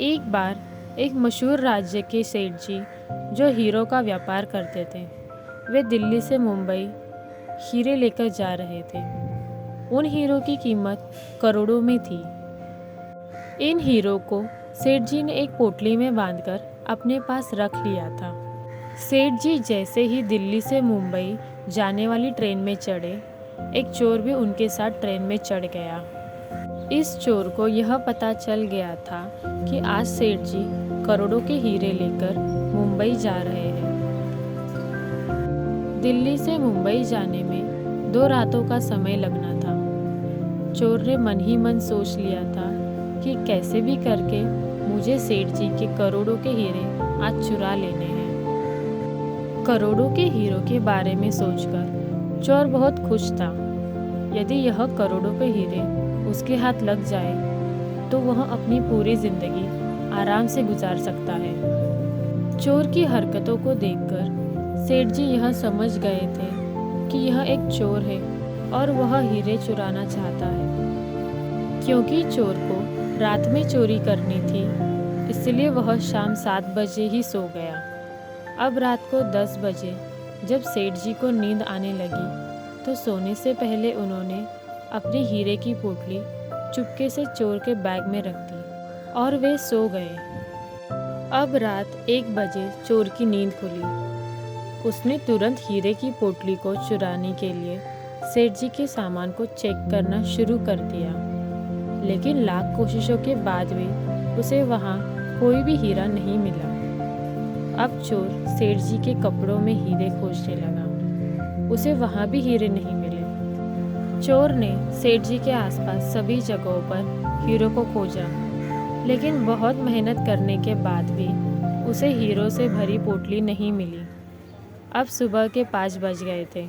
एक बार एक मशहूर राज्य के सेठ जी जो हीरो का व्यापार करते थे, वे दिल्ली से मुंबई हीरे लेकर जा रहे थे। उन हीरो की कीमत करोड़ों में थी। इन हीरो को सेठ जी ने एक पोटली में बांधकर अपने पास रख लिया था। सेठ जी जैसे ही दिल्ली से मुंबई जाने वाली ट्रेन में चढ़े, एक चोर भी उनके साथ ट्रेन में चढ़ गया। इस चोर को यह पता चल गया था कि आज सेठ जी करोड़ों के हीरे लेकर मुंबई जा रहे हैं। दिल्ली से मुंबई जाने में 2 रातों का समय लगना था। चोर ने मन ही मन सोच लिया था कि कैसे भी करके मुझे सेठ जी के करोड़ों के हीरे आज चुरा लेने हैं। करोड़ों के हीरों के बारे में सोचकर चोर बहुत खुश था। यदि यह करोड़ों के हीरे उसके हाथ लग जाए तो वह अपनी पूरी जिंदगी आराम से गुजार सकता है। चोर की हरकतों को देखकर सेठ जी यह समझ गए थे कि यह एक चोर है और वह हीरे चुराना चाहता है। क्योंकि चोर को रात में चोरी करनी थी, इसलिए वह शाम 7 बजे ही सो गया। अब रात को 10 बजे जब सेठ जी को नींद आने लगी तो सोने से पहले उन्होंने अपनी हीरे की पोटली चुपके से चोर के बैग में रख दी और वे सो गए। अब रात 1 बजे चोर की नींद खुली। उसने तुरंत हीरे की पोटली को चुराने के लिए सेठ जी के सामान को चेक करना शुरू कर दिया, लेकिन लाख कोशिशों के बाद भी उसे वहाँ कोई भी हीरा नहीं मिला। अब चोर सेठ जी के कपड़ों में हीरे खोजने लगा। उसे वहाँ भी हीरे नहीं मिले। चोर ने सेठ जी के आसपास सभी जगहों पर हीरो को खोजा, लेकिन बहुत मेहनत करने के बाद भी उसे हीरो से भरी पोटली नहीं मिली। अब सुबह के 5 बज गए थे।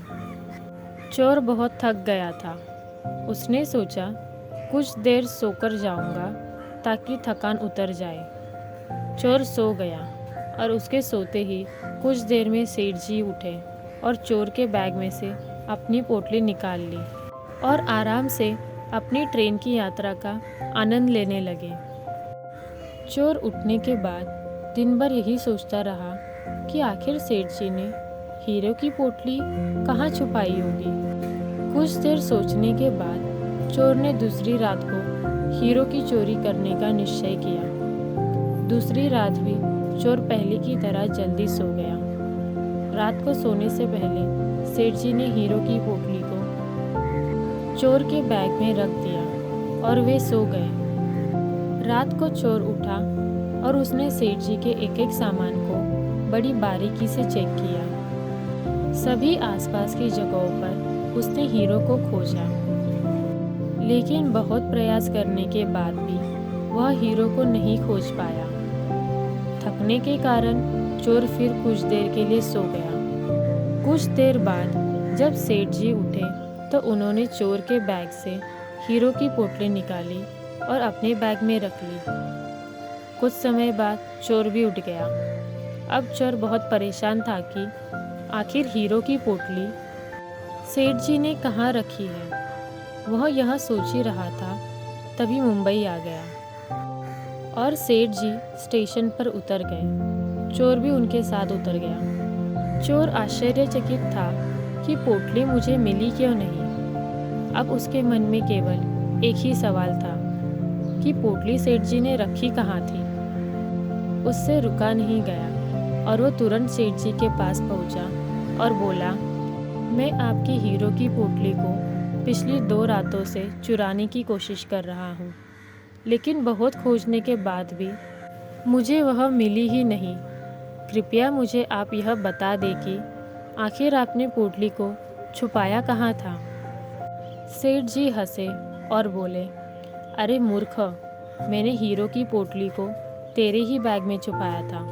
चोर बहुत थक गया था। उसने सोचा कुछ देर सोकर जाऊंगा ताकि थकान उतर जाए। चोर सो गया और उसके सोते ही कुछ देर में सेठ जी उठे और चोर के बैग में से अपनी पोटली निकाल ली और आराम से अपनी ट्रेन की यात्रा का आनंद लेने लगे। चोर उठने के बाद दिन भर यही सोचता रहा कि आखिर सेठ जी ने हीरो की पोटली कहाँ छुपाई होगी। कुछ देर सोचने के बाद चोर ने दूसरी रात को हीरो की चोरी करने का निश्चय किया। दूसरी रात भी चोर पहले की तरह जल्दी सो गया। रात को सोने से पहले सेठ जी ने हीरो की पोटली को चोर के बैग में रख दिया और वे सो गए। रात को चोर उठा और उसने सेठ जी के एक एक सामान को बड़ी बारीकी से चेक किया। सभी आसपास की जगहों पर उसने हीरो को खोजा, लेकिन बहुत प्रयास करने के बाद भी वह हीरो को नहीं खोज पाया। थकने के कारण चोर फिर कुछ देर के लिए सो गया। कुछ देर बाद जब सेठ जी उठे तो उन्होंने चोर के बैग से हीरो की पोटली निकाली और अपने बैग में रख ली। कुछ समय बाद चोर भी उठ गया। अब चोर बहुत परेशान था कि आखिर हीरो की पोटली सेठ जी ने कहाँ रखी है। वह यह सोच ही रहा था, तभी मुंबई आ गया और सेठ जी स्टेशन पर उतर गए। चोर भी उनके साथ उतर गया। चोर आश्चर्यचकित था कि पोटली मुझे मिली क्यों नहीं। अब उसके मन में केवल एक ही सवाल था कि पोटली सेठ जी ने रखी कहाँ थी। उससे रुका नहीं गया और वो तुरंत सेठ जी के पास पहुंचा और बोला, मैं आपकी हीरो की पोटली को पिछली 2 रातों से चुराने की कोशिश कर रहा हूँ, लेकिन बहुत खोजने के बाद भी मुझे वह मिली ही नहीं। कृपया मुझे आप यह बता दें कि आखिर आपने पोटली को छुपाया कहाँ था। सेठ जी हंसे और बोले, अरे मूर्ख, मैंने हीरो की पोटली को तेरे ही बैग में छुपाया था।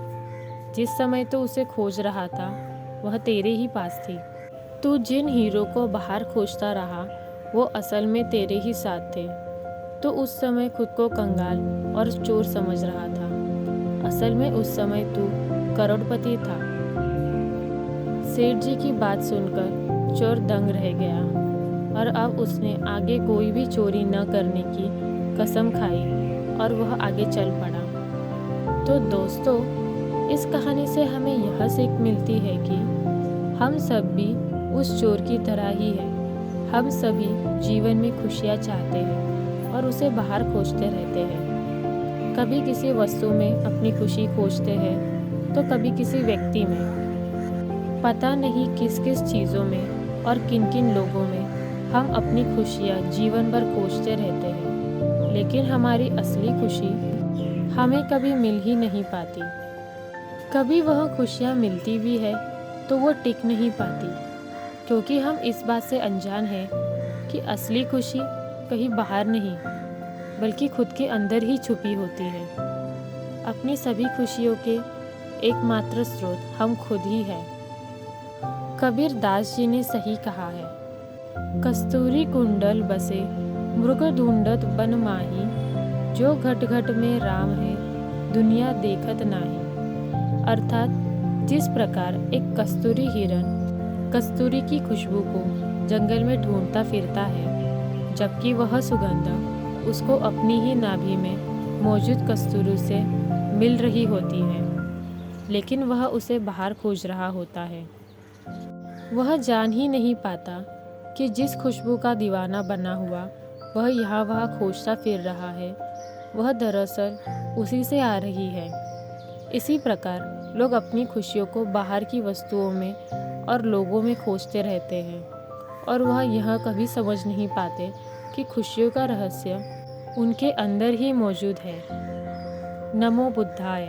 जिस समय तो उसे खोज रहा था वह तेरे ही पास थी। तू जिन हीरो को बाहर खोजता रहा वो असल में तेरे ही साथ थे। तो उस समय खुद को कंगाल और चोर समझ रहा था। असल में उस समय तू करोड़पति था। सेठ जी की बात सुनकर चोर दंग रह गया और अब उसने आगे कोई भी चोरी न करने की कसम खाई और वह आगे चल पड़ा। तो दोस्तों, इस कहानी से हमें यह सीख मिलती है कि हम सब भी उस चोर की तरह ही हैं। हम सभी जीवन में खुशियाँ चाहते हैं और उसे बाहर खोजते रहते हैं। कभी किसी वस्तु में अपनी खुशी खोजते हैं तो कभी किसी व्यक्ति में। पता नहीं किस किस चीज़ों में और किन किन लोगों में हम अपनी खुशियाँ जीवन भर खोजते रहते हैं, लेकिन हमारी असली खुशी हमें कभी मिल ही नहीं पाती। कभी वह खुशियाँ मिलती भी है तो वो टिक नहीं पाती, क्योंकि हम इस बात से अनजान हैं कि असली खुशी कहीं बाहर नहीं बल्कि खुद के अंदर ही छुपी होती है। अपनी सभी खुशियों के एकमात्र स्रोत हम खुद ही हैं। कबीर दास जी ने सही कहा है, कस्तूरी कुंडल बसे मृग ढूंढत बन माही, जो घट घट में राम है दुनिया देखत नाही। अर्थात जिस प्रकार एक कस्तूरी हिरन कस्तूरी की खुशबू को जंगल में ढूंढता फिरता है, जबकि वह सुगंध उसको अपनी ही नाभि में मौजूद कस्तूरी से मिल रही होती है, लेकिन वह उसे बाहर खोज रहा होता है। वह जान ही नहीं पाता कि जिस खुशबू का दीवाना बना हुआ वह यहाँ वहाँ खोजता फिर रहा है, वह दरअसल उसी से आ रही है। इसी प्रकार लोग अपनी खुशियों को बाहर की वस्तुओं में और लोगों में खोजते रहते हैं, और वह यह कभी समझ नहीं पाते कि खुशियों का रहस्य उनके अंदर ही मौजूद है। नमो बुद्धाय।